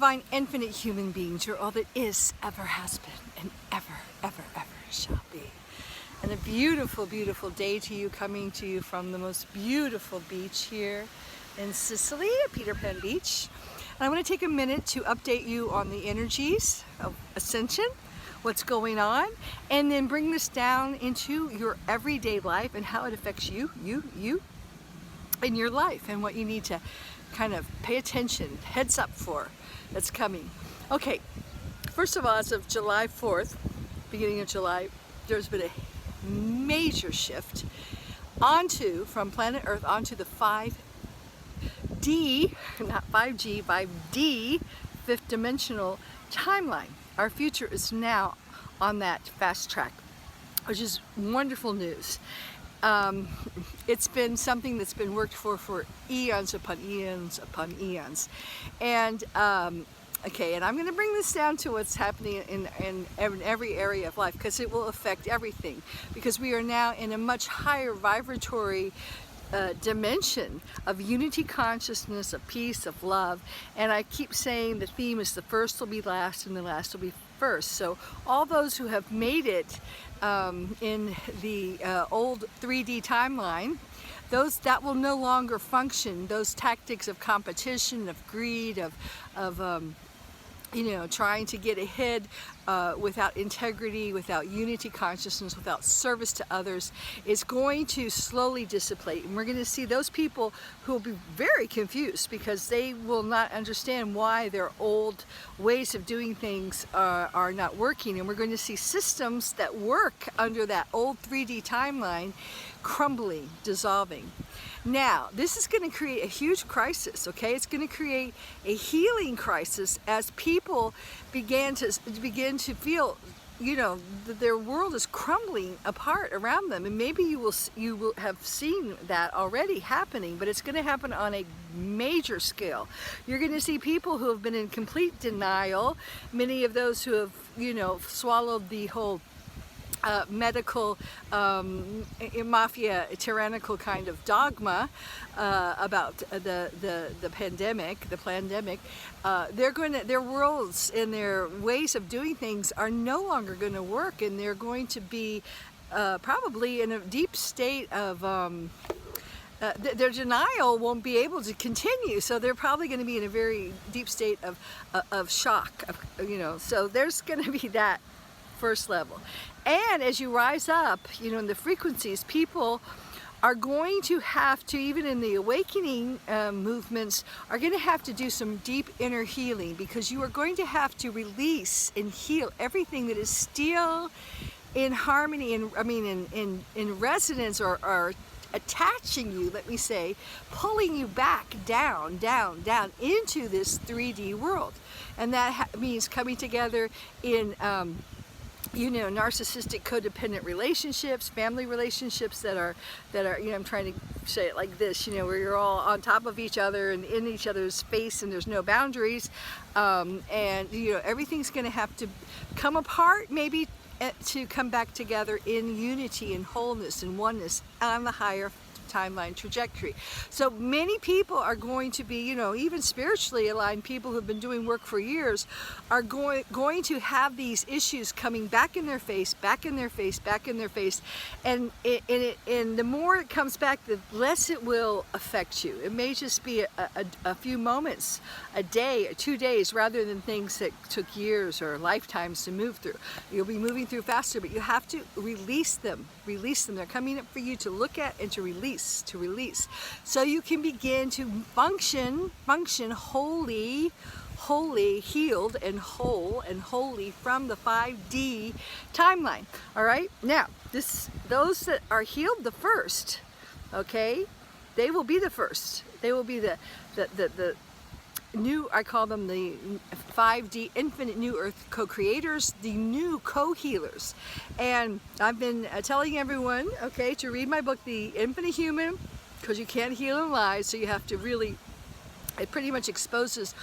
divine, infinite human beings. You're all that is, ever has been, and ever, ever, ever shall be. And a beautiful, beautiful day to you, coming to you from the most beautiful beach here in Sicily, Peter Pan Beach. And I want to take a minute to update you on the energies of Ascension, what's going on, and then bring this down into your everyday life and how it affects you in your life, and what you need to kind of pay attention, heads up for that's coming. Okay, first of all, as of July 4th, beginning of July, there's been a major shift from planet Earth onto the 5D, not 5G, 5D, fifth dimensional timeline. Our future is now on that fast track, which is wonderful news. It's been something that's been worked for eons upon eons upon eons. And okay, and I'm going to bring this down to what's happening in every area of life, because it will affect everything, because we are now in a much higher vibratory dimension of unity consciousness, of peace, of love. And I keep saying the theme is the first will be last and the last will be first. So all those who have made it in the old 3D timeline, that will no longer function. Those tactics of competition, of greed, of trying to get ahead without integrity, without unity consciousness, without service to others, is going to slowly dissipate. And we're going to see those people who will be very confused, because they will not understand why their old ways of doing things are not working. And we're going to see systems that work under that old 3D timeline crumbling, dissolving. Now, this is going to create a huge crisis, okay? It's going to create a healing crisis as people begin to feel, that their world is crumbling apart around them. And maybe you will have seen that already happening, but it's going to happen on a major scale. You're going to see people who have been in complete denial, many of those who have, swallowed the whole medical mafia tyrannical kind of dogma about the pandemic. Their worlds and their ways of doing things are no longer going to work, and they're going to be probably in a deep state of their denial won't be able to continue, so they're probably going to be in a very deep state of shock, so there's going to be that first level. And as you rise up, in the frequencies, people are going to have to, even in the awakening movements, are going to have to do some deep inner healing, because you are going to have to release and heal everything that is still in harmony, in resonance, or attaching you, let me say, pulling you back down into this 3D world. And that means coming together in narcissistic codependent relationships, family relationships that are I'm trying to say it like this, where you're all on top of each other and in each other's space, and there's no boundaries, and everything's going to have to come apart, maybe to come back together in unity and wholeness and oneness on the higher timeline trajectory. So many people are going to be, even spiritually aligned people who've been doing work for years are going to have these issues coming back in their face, and the more it comes back, the less it will affect you. It may just be a few moments, a day or 2 days, rather than things that took years or lifetimes to move through. You'll be moving through faster, but you have to release them. They're coming up for you to look at and to release, so you can begin to function wholly, healed and whole and holy from the 5D timeline. All right, now those that are healed the first, okay, they will be the first. They will be the new, I call them the 5D infinite new earth co-creators, the new co-healers. And I've been telling everyone, okay, to read my book, The Infinite Human, because you can't heal in lies, so you have to really It pretty much exposes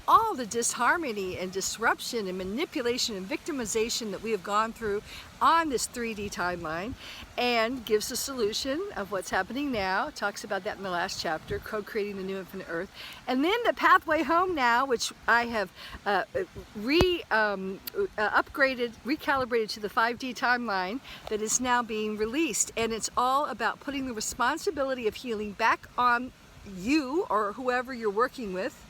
all the disharmony and disruption and manipulation and victimization that we have gone through on this 3D timeline, and gives a solution of what's happening now. It talks about that in the last chapter, co-creating the new infinite earth. And then the pathway home now, which I have upgraded, recalibrated to the 5D timeline that is now being released. And it's all about putting the responsibility of healing back on you or whoever you're working with,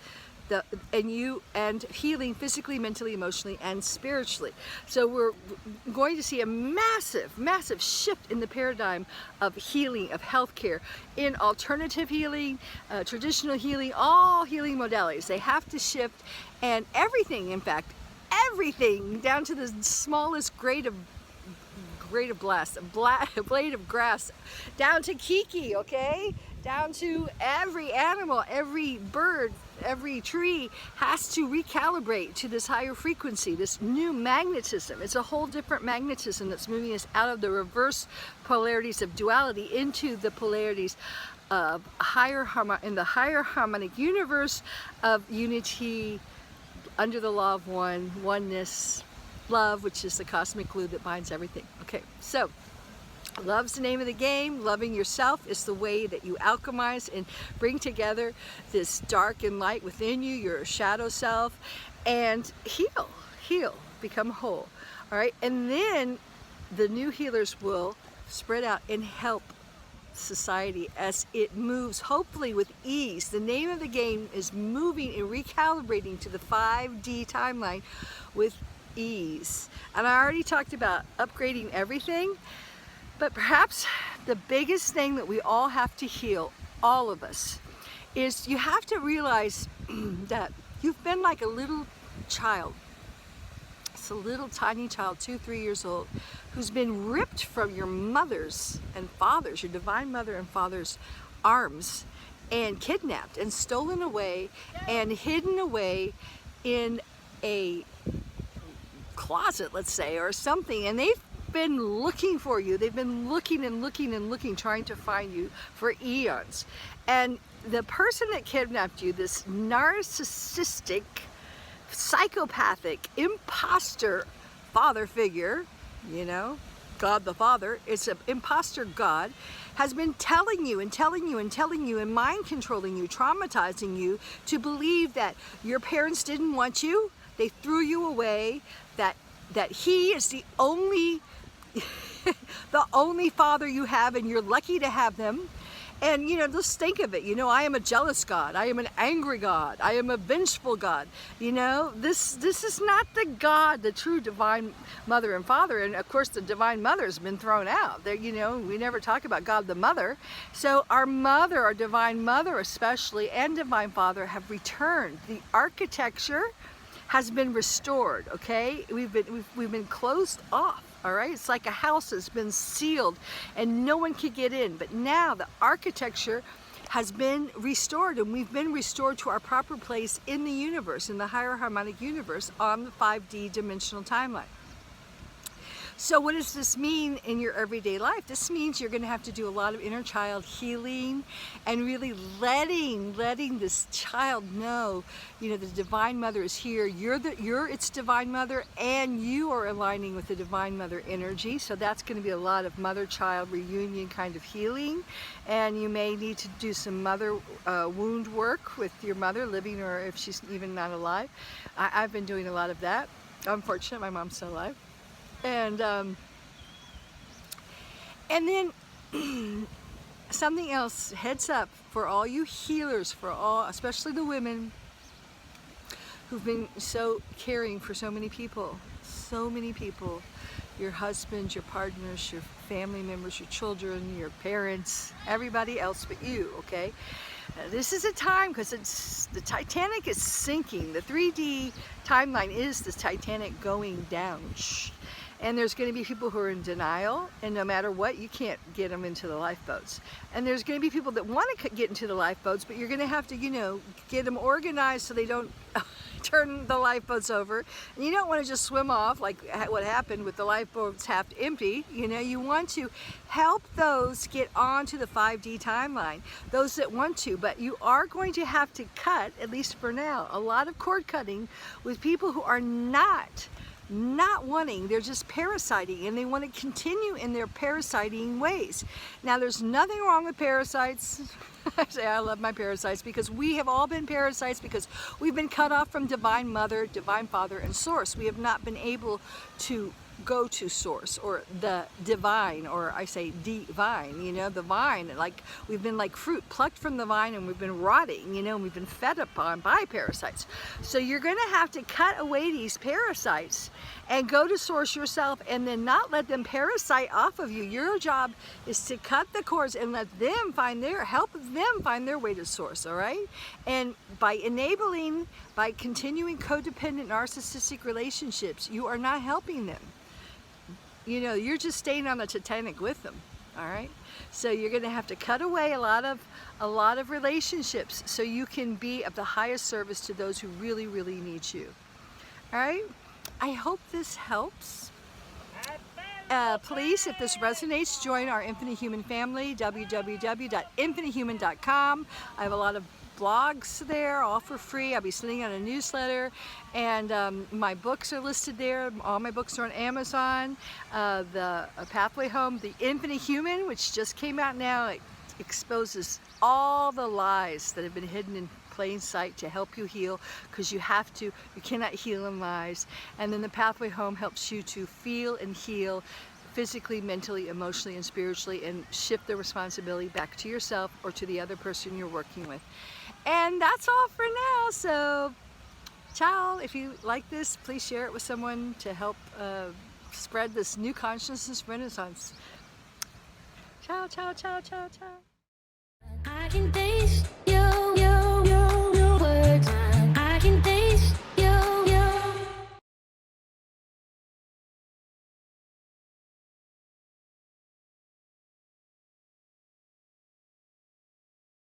and healing physically, mentally, emotionally, and spiritually. So we're going to see a massive, massive shift in the paradigm of healing, of healthcare, in alternative healing, traditional healing, all healing modalities. They have to shift, and everything, in fact, everything down to the smallest blade of grass, down to Kiki, okay? Down to every animal, every bird, every tree has to recalibrate to this higher frequency, this new magnetism. It's a whole different magnetism that's moving us out of the reverse polarities of duality into the polarities of in the higher harmonic universe of unity, under the law of oneness, love, which is the cosmic glue that binds everything. Okay, so love's the name of the game. Loving yourself is the way that you alchemize and bring together this dark and light within you, your shadow self, and heal, become whole. All right, and then the new healers will spread out and help society as it moves, hopefully with ease. The name of the game is moving and recalibrating to the 5D timeline with ease. And I already talked about upgrading everything. But perhaps the biggest thing that we all have to heal, all of us, is you have to realize that you've been like a little child. It's a little tiny child, 2-3 years old, who's been ripped from your mother's and father's, your divine mother and father's arms, and kidnapped and stolen away and hidden away in a closet, let's say, or something. And they've been looking for you. They've been looking and looking and looking, trying to find you for eons. And the person that kidnapped you, this narcissistic, psychopathic, imposter father figure, you know, God the Father, it's an imposter God, has been telling you and telling you and telling you and mind controlling you, traumatizing you to believe that your parents didn't want you, they threw you away, that he is the only the only father you have, and you're lucky to have them. And you know, just think of it, you know, I am a jealous God, I am an angry God, I am a vengeful God. You know, this is not the God, the true divine mother and father. And of course the divine mother has been thrown out there. You know, we never talk about God the mother. So our mother, our divine mother especially, and divine father have returned. The architecture has been restored. Okay, we've been closed off. All right, it's like a house that's been sealed and no one could get in. But now the architecture has been restored, and we've been restored to our proper place in the universe, in the higher harmonic universe, on the 5D dimensional timeline. So what does this mean in your everyday life? This means you're going to have to do a lot of inner child healing and really letting this child know, you know, the divine mother is here. You're its divine mother, and you are aligning with the divine mother energy. So that's going to be a lot of mother-child reunion kind of healing, and you may need to do some mother wound work with your mother, living or if she's even not alive. I've been doing a lot of that. I'm fortunate my mom's still alive. And then something else, heads up for all you healers, for all, especially the women who've been so caring for so many people, your husbands, your partners, your family members, your children, your parents, everybody else but you, okay? This is a time, because the Titanic is sinking. The 3D timeline is the Titanic going down. And there's going to be people who are in denial, and no matter what, you can't get them into the lifeboats. And there's going to be people that want to get into the lifeboats, but you're going to have to, you know, get them organized so they don't turn the lifeboats over. And you don't want to just swim off like what happened with the lifeboats half empty. You know, you want to help those get onto the 5D timeline, those that want to, but you are going to have to cut, at least for now, a lot of cord cutting with people who are not wanting, they're just parasiting, and they want to continue in their parasiting ways. Now, there's nothing wrong with parasites. I say I love my parasites because we have all been parasites because we've been cut off from Divine Mother, Divine Father, and Source. We have not been able to go to Source or the divine, or I say divine, you know, the vine. Like we've been like fruit plucked from the vine, and we've been rotting, you know, and we've been fed upon by parasites. So you're going to have to cut away these parasites and go to Source yourself, and then not let them parasite off of you. Your job is to cut the cords and let them help them find their way to Source, all right? And by enabling, by continuing codependent narcissistic relationships, you are not helping them. You know, you're just staying on the Titanic with them, all right? So you're going to have to cut away a lot of relationships so you can be of the highest service to those who really, really need you. All right? I hope this helps. Please, if this resonates, join our Infinite Human family, www.infinitehuman.com. I have a lot of blogs there, all for free. I'll be sending out a newsletter, and my books are listed there. All my books are on Amazon. The Pathway Home, The Infinite Human, which just came out now, it exposes all the lies that have been hidden in plain sight to help you heal, because you cannot heal in lies. And then the Pathway Home helps you to feel and heal physically, mentally, emotionally, and spiritually, and shift the responsibility back to yourself or to the other person you're working with. And that's all for now. So, ciao. If you like this, please share it with someone to help spread this new consciousness renaissance. Ciao, ciao, ciao, ciao, ciao. I can taste